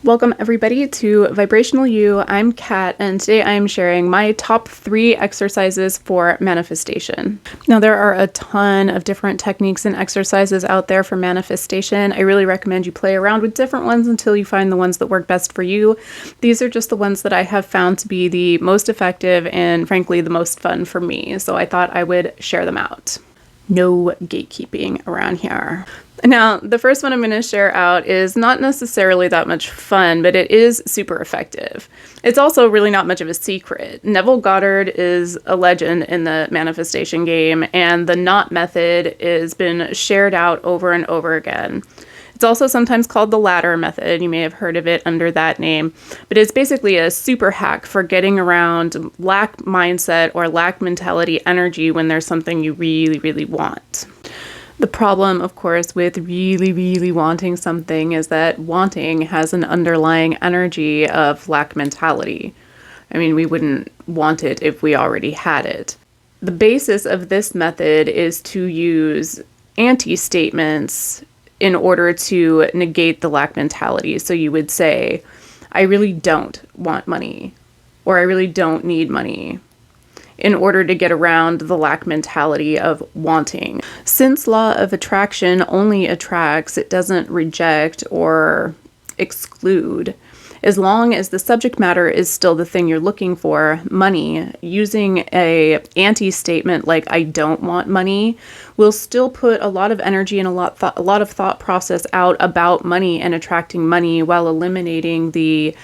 Welcome everybody to Vibrational You. I'm Kat, and today I am sharing my top 3 exercises for manifestation. Now, there are a ton of different techniques and exercises out there for manifestation. I really recommend you play around with different ones until you find the ones that work best for you. These are just the ones that I have found to be the most effective and frankly the most fun for me, so I thought I would share them out. No gatekeeping around here. Now, the first one I'm going to share out is not necessarily that much fun, but it is super effective. It's also really not much of a secret. Neville Goddard is a legend in the manifestation game, and the NOT method has been shared out over and over again. It's also sometimes called the ladder method. You may have heard of it under that name, but it's basically a super hack for getting around lack mindset or lack mentality energy when there's something you really, really want. The problem, of course, with really, really wanting something is that wanting has an underlying energy of lack mentality. I mean, we wouldn't want it if we already had it. The basis of this method is to use anti-statements in order to negate the lack mentality. So you would say, I really don't want money, or I really don't need money, in order to get around the lack mentality of wanting. Since law of attraction only attracts, it doesn't reject or exclude. As long as the subject matter is still the thing you're looking for, money, using a anti-statement like I don't want money will still put a lot of energy and a lot of thought process out about money and attracting money while eliminating the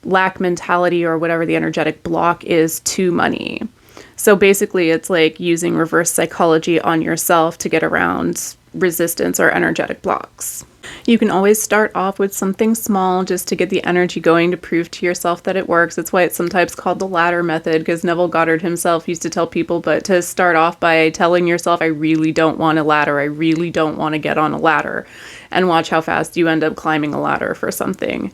lack mentality or whatever the energetic block is to money. So basically, it's like using reverse psychology on yourself to get around resistance or energetic blocks. You can always start off with something small just to get the energy going to prove to yourself that it works. That's why it's sometimes called the ladder method, because Neville Goddard himself used to tell people, but to start off by telling yourself, I really don't want a ladder. I really don't want to get on a ladder. And watch how fast you end up climbing a ladder for something.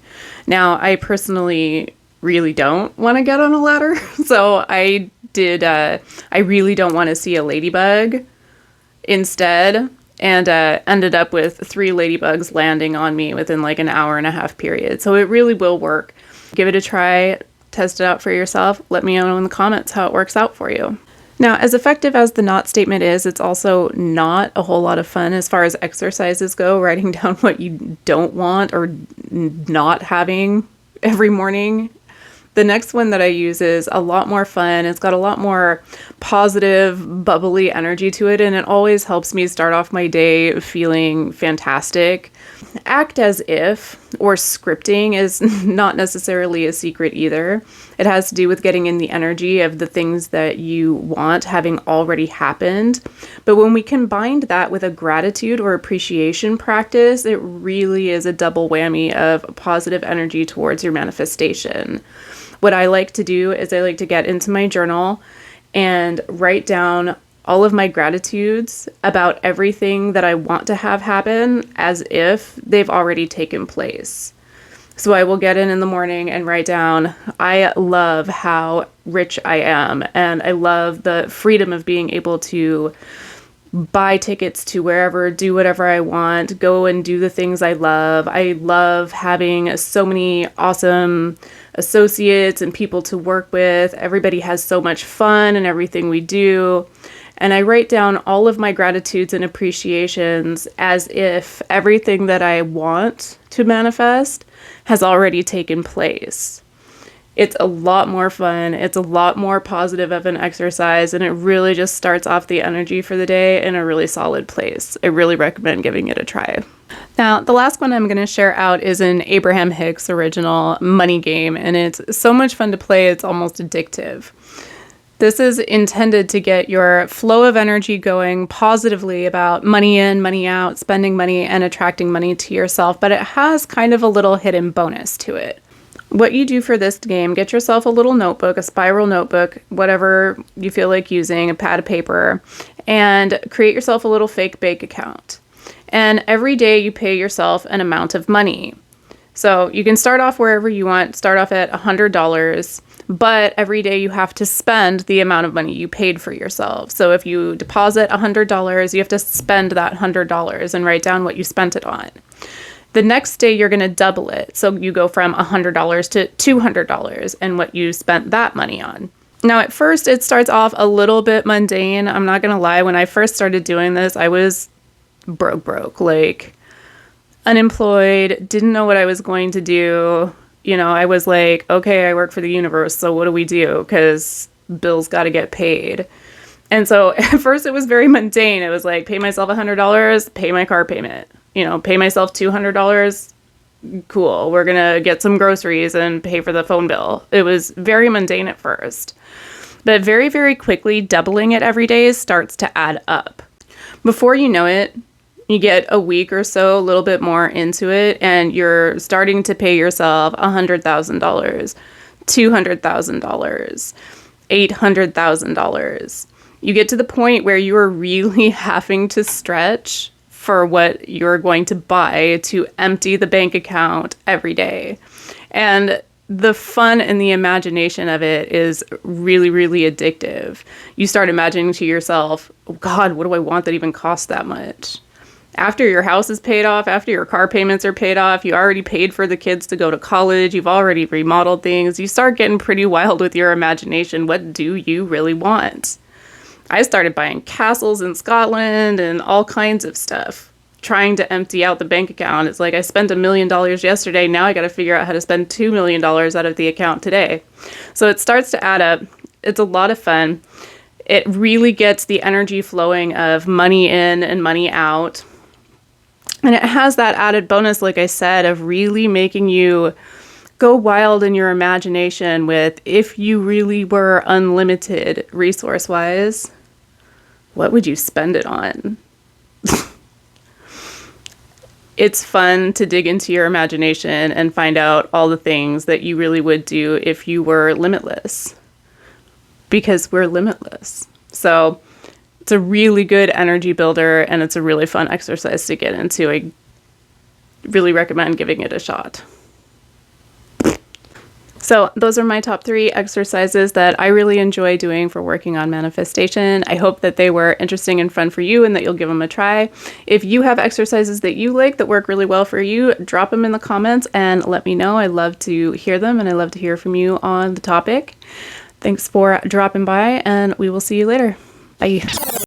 Now, I personally really don't want to get on a ladder. So I really don't want to see a ladybug instead, and ended up with 3 ladybugs landing on me within like an hour and a half period. So it really will work. Give it a try, test it out for yourself. Let me know in the comments how it works out for you. Now, as effective as the not statement is, it's also not a whole lot of fun as far as exercises go, writing down what you don't want or not having every morning. The next one that I use is a lot more fun. It's got a lot more positive, bubbly energy to it, and it always helps me start off my day feeling fantastic. Act as if, or scripting, is not necessarily a secret either. It has to do with getting in the energy of the things that you want having already happened. But when we combine that with a gratitude or appreciation practice, it really is a double whammy of positive energy towards your manifestation. What I like to do is I like to get into my journal and write down all of my gratitudes about everything that I want to have happen as if they've already taken place. So I will get in the morning and write down, I love how rich I am, and I love the freedom of being able to buy tickets to wherever, do whatever I want, go and do the things I love. I love having so many awesome associates and people to work with. Everybody has so much fun in everything we do. And I write down all of my gratitudes and appreciations as if everything that I want to manifest has already taken place. It's a lot more fun. It's a lot more positive of an exercise, and it really just starts off the energy for the day in a really solid place. I really recommend giving it a try. Now, the last one I'm going to share out is an Abraham Hicks original money game, and it's so much fun to play, it's almost addictive. This is intended to get your flow of energy going positively about money in, money out, spending money, and attracting money to yourself, but it has kind of a little hidden bonus to it. What you do for this game, get yourself a little notebook, a spiral notebook, whatever you feel like using, a pad of paper, and create yourself a little fake bank account. And every day you pay yourself an amount of money. So you can start off wherever you want, start off at $100, but every day you have to spend the amount of money you paid for yourself. So if you deposit $100, you have to spend that $100 and write down what you spent it on. The next day, you're going to double it. So you go from $100 to $200 and what you spent that money on. Now, at first, it starts off a little bit mundane. I'm not going to lie. When I first started doing this, I was broke, like unemployed, didn't know what I was going to do. You know, I was like, okay, I work for the universe, so what do we do? Because bills got to get paid. And so at first it was very mundane. It was like, pay myself $100, pay my car payment, you know, pay myself $200. Cool. We're going to get some groceries and pay for the phone bill. It was very mundane at first, but very, very quickly doubling it every day starts to add up. Before you know it, you get a week or so, a little bit more into it, and you're starting to pay yourself $100,000, $200,000, $800,000. You get to the point where you are really having to stretch for what you're going to buy to empty the bank account every day. And the fun and the imagination of it is really, really addictive. You start imagining to yourself, oh God, what do I want that even costs that much? After your house is paid off, after your car payments are paid off, you already paid for the kids to go to college, you've already remodeled things, you start getting pretty wild with your imagination. What do you really want? I started buying castles in Scotland and all kinds of stuff, trying to empty out the bank account. It's like I spent $1 million yesterday, now I got to figure out how to spend $2 million out of the account today. So it starts to add up. It's a lot of fun. It really gets the energy flowing of money in and money out. And it has that added bonus, like I said, of really making you go wild in your imagination with, if you really were unlimited resource-wise, what would you spend it on? It's fun to dig into your imagination and find out all the things that you really would do if you were limitless. Because we're limitless. So it's a really good energy builder, and it's a really fun exercise to get into. I really recommend giving it a shot. So those are my top 3 exercises that I really enjoy doing for working on manifestation. I hope that they were interesting and fun for you and that you'll give them a try. If you have exercises that you like that work really well for you, drop them in the comments and let me know. I love to hear them, and I love to hear from you on the topic. Thanks for dropping by, and we will see you later. Bye.